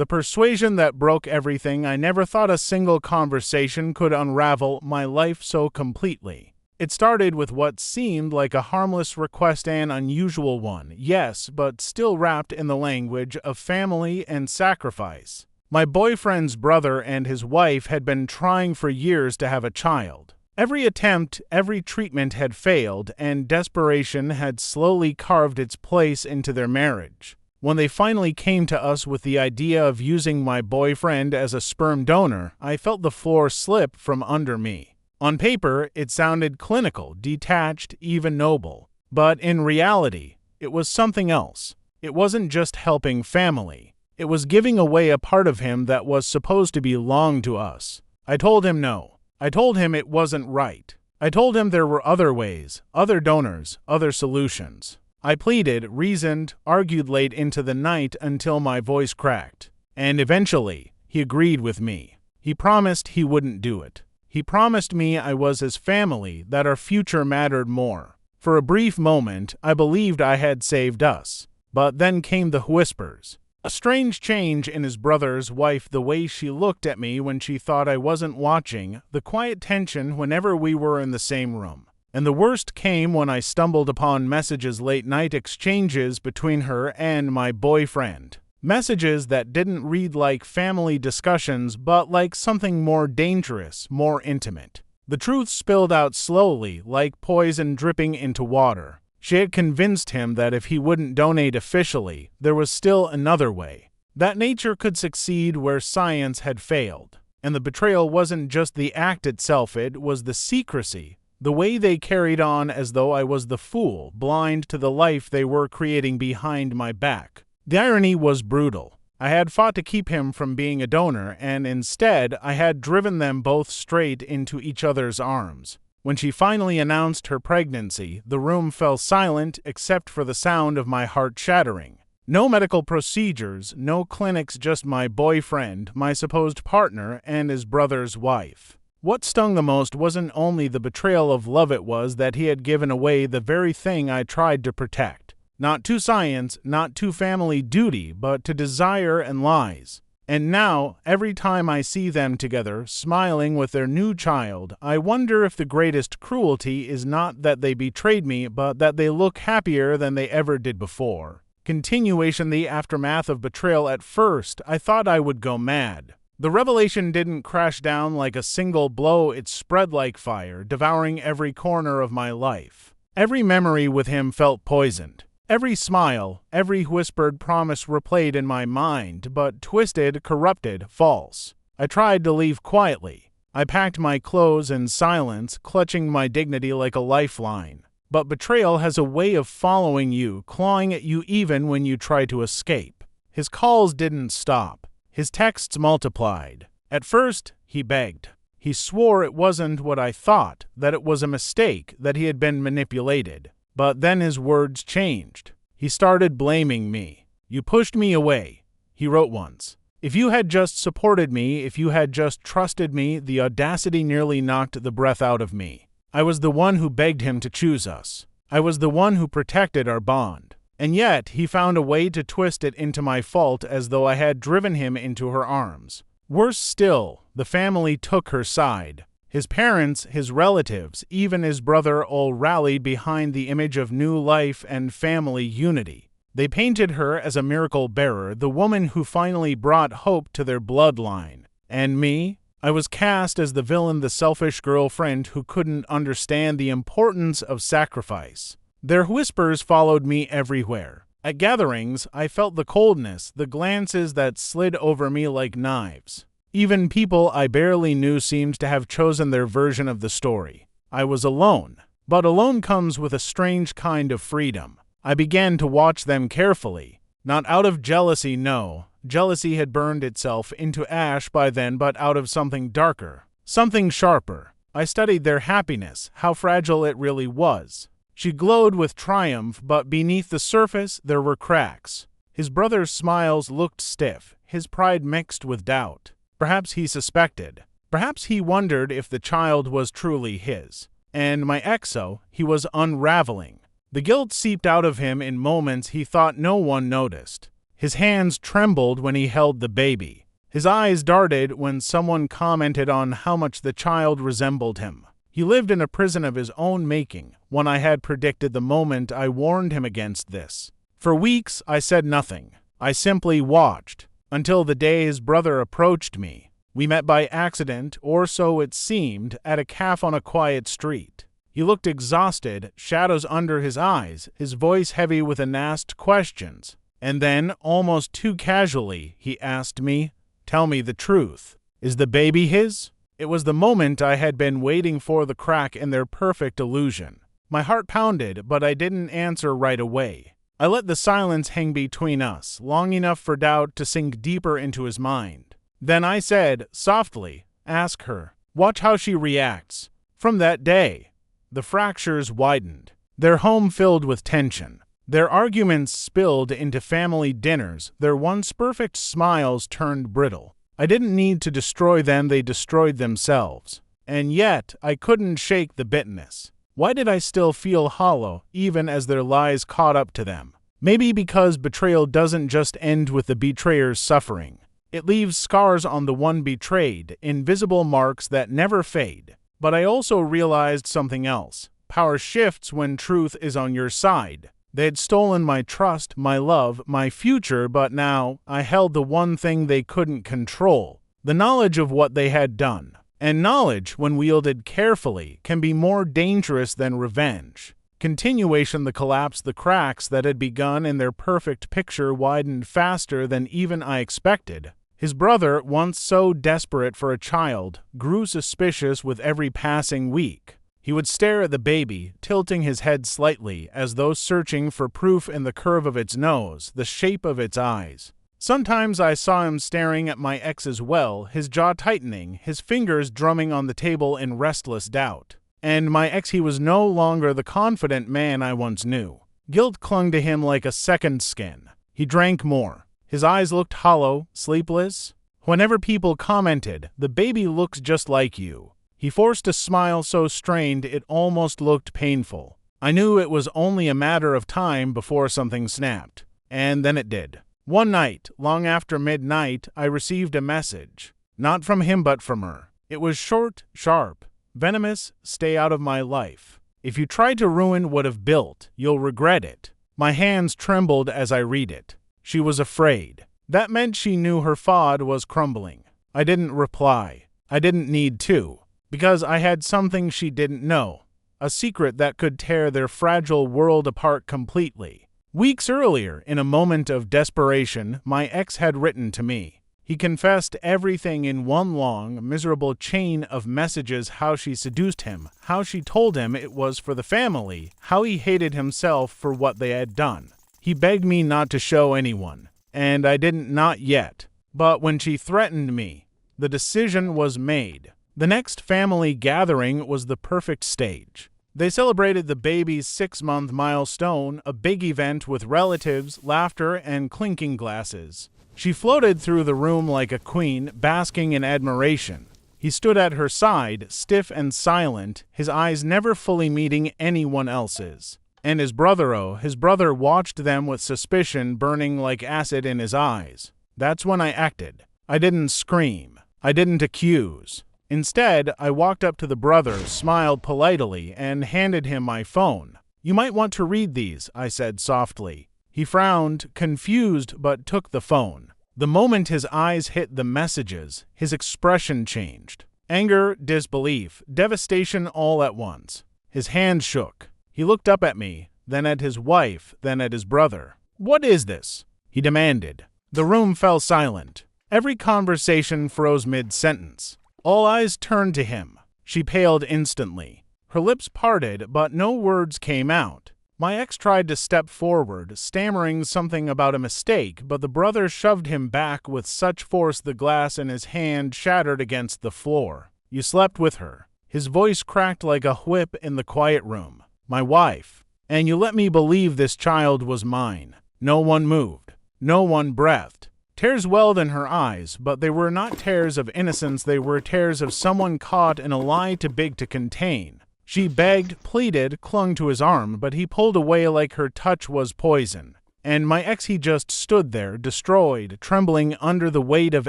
The persuasion that broke everything. I never thought a single conversation could unravel my life so completely. It started with what seemed like a harmless request, an unusual one, yes, but still wrapped in the language of family and sacrifice. My boyfriend's brother and his wife had been trying for years to have a child. Every attempt, every treatment had failed, and desperation had slowly carved its place into their marriage. When they finally came to us with the idea of using my boyfriend as a sperm donor, I felt the floor slip from under me. On paper, it sounded clinical, detached, even noble. But in reality, it was something else. It wasn't just helping family. It was giving away a part of him that was supposed to belong to us. I told him no. I told him it wasn't right. I told him there were other ways, other donors, other solutions. I pleaded, reasoned, argued late into the night until my voice cracked. And eventually, he agreed with me. He promised he wouldn't do it. He promised me I was his family, that our future mattered more. For a brief moment, I believed I had saved us. But then came the whispers. A strange change in his brother's wife, the way she looked at me when she thought I wasn't watching, the quiet tension whenever we were in the same room. And the worst came when I stumbled upon messages, late-night exchanges between her and my boyfriend. Messages that didn't read like family discussions, but like something more dangerous, more intimate. The truth spilled out slowly, like poison dripping into water. She had convinced him that if he wouldn't donate officially, there was still another way. That nature could succeed where science had failed. And the betrayal wasn't just the act itself, it was the secrecy. The way they carried on as though I was the fool, blind to the life they were creating behind my back. The irony was brutal. I had fought to keep him from being a donor, and instead I had driven them both straight into each other's arms. When she finally announced her pregnancy, the room fell silent except for the sound of my heart shattering. No medical procedures, no clinics, just my boyfriend, my supposed partner, and his brother's wife. What stung the most wasn't only the betrayal of love, it was that he had given away the very thing I tried to protect. Not to science, not to family duty, but to desire and lies. And now, every time I see them together, smiling with their new child, I wonder if the greatest cruelty is not that they betrayed me, but that they look happier than they ever did before. Continuation. The aftermath of betrayal. At first, I thought I would go mad. The revelation didn't crash down like a single blow, it spread like fire, devouring every corner of my life. Every memory with him felt poisoned. Every smile, every whispered promise replayed in my mind, but twisted, corrupted, false. I tried to leave quietly. I packed my clothes in silence, clutching my dignity like a lifeline. But betrayal has a way of following you, clawing at you even when you try to escape. His calls didn't stop. His texts multiplied. At first, he begged. He swore it wasn't what I thought, that it was a mistake, that he had been manipulated. But then his words changed. He started blaming me. "You pushed me away," he wrote once. "If you had just supported me, if you had just trusted me," the audacity nearly knocked the breath out of me. I was the one who begged him to choose us. I was the one who protected our bond. And yet, he found a way to twist it into my fault, as though I had driven him into her arms. Worse still, the family took her side. His parents, his relatives, even his brother all rallied behind the image of new life and family unity. They painted her as a miracle bearer, the woman who finally brought hope to their bloodline. And me? I was cast as the villain, the selfish girlfriend who couldn't understand the importance of sacrifice. Their whispers followed me everywhere. At gatherings, I felt the coldness, the glances that slid over me like knives. Even people I barely knew seemed to have chosen their version of the story. I was alone, but alone comes with a strange kind of freedom. I began to watch them carefully. Not out of jealousy, no. Jealousy had burned itself into ash by then, but out of something darker, something sharper. I studied their happiness, how fragile it really was. She glowed with triumph, but beneath the surface there were cracks. His brother's smiles looked stiff, his pride mixed with doubt. Perhaps he suspected. Perhaps he wondered if the child was truly his. And my exo, he was unraveling. The guilt seeped out of him in moments he thought no one noticed. His hands trembled when he held the baby. His eyes darted when someone commented on how much the child resembled him. He lived in a prison of his own making, one I had predicted the moment I warned him against this. For weeks, I said nothing. I simply watched, until the day his brother approached me. We met by accident, or so it seemed, at a cafe on a quiet street. He looked exhausted, shadows under his eyes, his voice heavy with unasked questions. And then, almost too casually, he asked me, "Tell me the truth. Is the baby his?" It was the moment I had been waiting for, the crack in their perfect illusion. My heart pounded, but I didn't answer right away. I let the silence hang between us, long enough for doubt to sink deeper into his mind. Then I said, softly, "Ask her. Watch how she reacts." From that day, the fractures widened, their home filled with tension. Their arguments spilled into family dinners, their once perfect smiles turned brittle. I didn't need to destroy them, they destroyed themselves. And yet, I couldn't shake the bitterness. Why did I still feel hollow, even as their lies caught up to them? Maybe because betrayal doesn't just end with the betrayer's suffering. It leaves scars on the one betrayed, invisible marks that never fade. But I also realized something else. Power shifts when truth is on your side. They had stolen my trust, my love, my future, but now I held the one thing they couldn't control, the knowledge of what they had done. And knowledge, when wielded carefully, can be more dangerous than revenge. Continuation, the collapse, the cracks that had begun in their perfect picture widened faster than even I expected. His brother, once so desperate for a child, grew suspicious with every passing week. He would stare at the baby, tilting his head slightly, as though searching for proof in the curve of its nose, the shape of its eyes. Sometimes I saw him staring at my ex as well, his jaw tightening, his fingers drumming on the table in restless doubt. And my ex, he was no longer the confident man I once knew. Guilt clung to him like a second skin. He drank more. His eyes looked hollow, sleepless. Whenever people commented, "The baby looks just like you," he forced a smile so strained it almost looked painful. I knew it was only a matter of time before something snapped. And then it did. One night, long after midnight, I received a message. Not from him, but from her. It was short, sharp, venomous. "Stay out of my life. If you try to ruin what I've built, you'll regret it." My hands trembled as I read it. She was afraid. That meant she knew her FOD was crumbling. I didn't reply. I didn't need to. Because I had something she didn't know. A secret that could tear their fragile world apart completely. Weeks earlier, in a moment of desperation, my ex had written to me. He confessed everything in one long, miserable chain of messages: how she seduced him, how she told him it was for the family, how he hated himself for what they had done. He begged me not to show anyone, and I didn't, not yet. But when she threatened me, the decision was made. The next family gathering was the perfect stage. They celebrated the baby's 6-month milestone, a big event with relatives, laughter, and clinking glasses. She floated through the room like a queen, basking in admiration. He stood at her side, stiff and silent, his eyes never fully meeting anyone else's. And his brother watched them with suspicion burning like acid in his eyes. That's when I acted. I didn't scream. I didn't accuse. Instead, I walked up to the brother, smiled politely, and handed him my phone. "You might want to read these," I said softly. He frowned, confused, but took the phone. The moment his eyes hit the messages, his expression changed. Anger, disbelief, devastation all at once. His hand shook. He looked up at me, then at his wife, then at his brother. "What is this?" he demanded. The room fell silent. Every conversation froze mid-sentence. All eyes turned to him. She paled instantly. Her lips parted, but no words came out. My ex tried to step forward, stammering something about a mistake, but the brother shoved him back with such force the glass in his hand shattered against the floor. "You slept with her." His voice cracked like a whip in the quiet room. "My wife. And you let me believe this child was mine." No one moved. No one breathed. Tears welled in her eyes, but they were not tears of innocence, they were tears of someone caught in a lie too big to contain. She begged, pleaded, clung to his arm, but he pulled away like her touch was poison. And my ex, he just stood there, destroyed, trembling under the weight of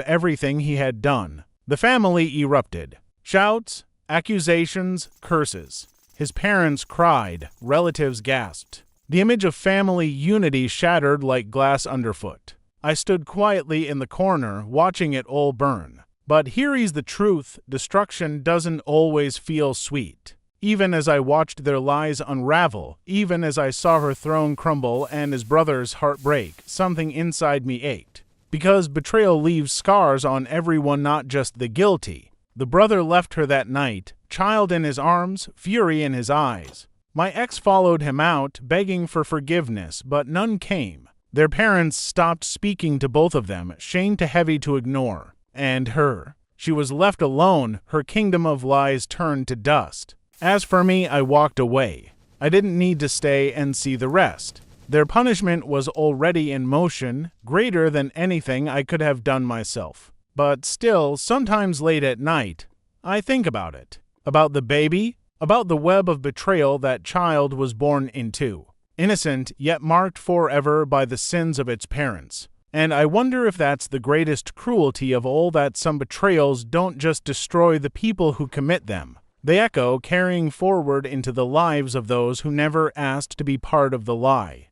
everything he had done. The family erupted. Shouts, accusations, curses. His parents cried, relatives gasped. The image of family unity shattered like glass underfoot. I stood quietly in the corner, watching it all burn. But here is the truth: destruction doesn't always feel sweet. Even as I watched their lies unravel, even as I saw her throne crumble and his brother's heart break, something inside me ached. Because betrayal leaves scars on everyone, not just the guilty. The brother left her that night, child in his arms, fury in his eyes. My ex followed him out, begging for forgiveness, but none came. Their parents stopped speaking to both of them, shame too heavy to ignore. And her. She was left alone, her kingdom of lies turned to dust. As for me, I walked away. I didn't need to stay and see the rest. Their punishment was already in motion, greater than anything I could have done myself. But still, sometimes late at night, I think about it. About the baby, about the web of betrayal that child was born into. Innocent, yet marked forever by the sins of its parents. And I wonder if that's the greatest cruelty of all, that some betrayals don't just destroy the people who commit them. They echo, carrying forward into the lives of those who never asked to be part of the lie.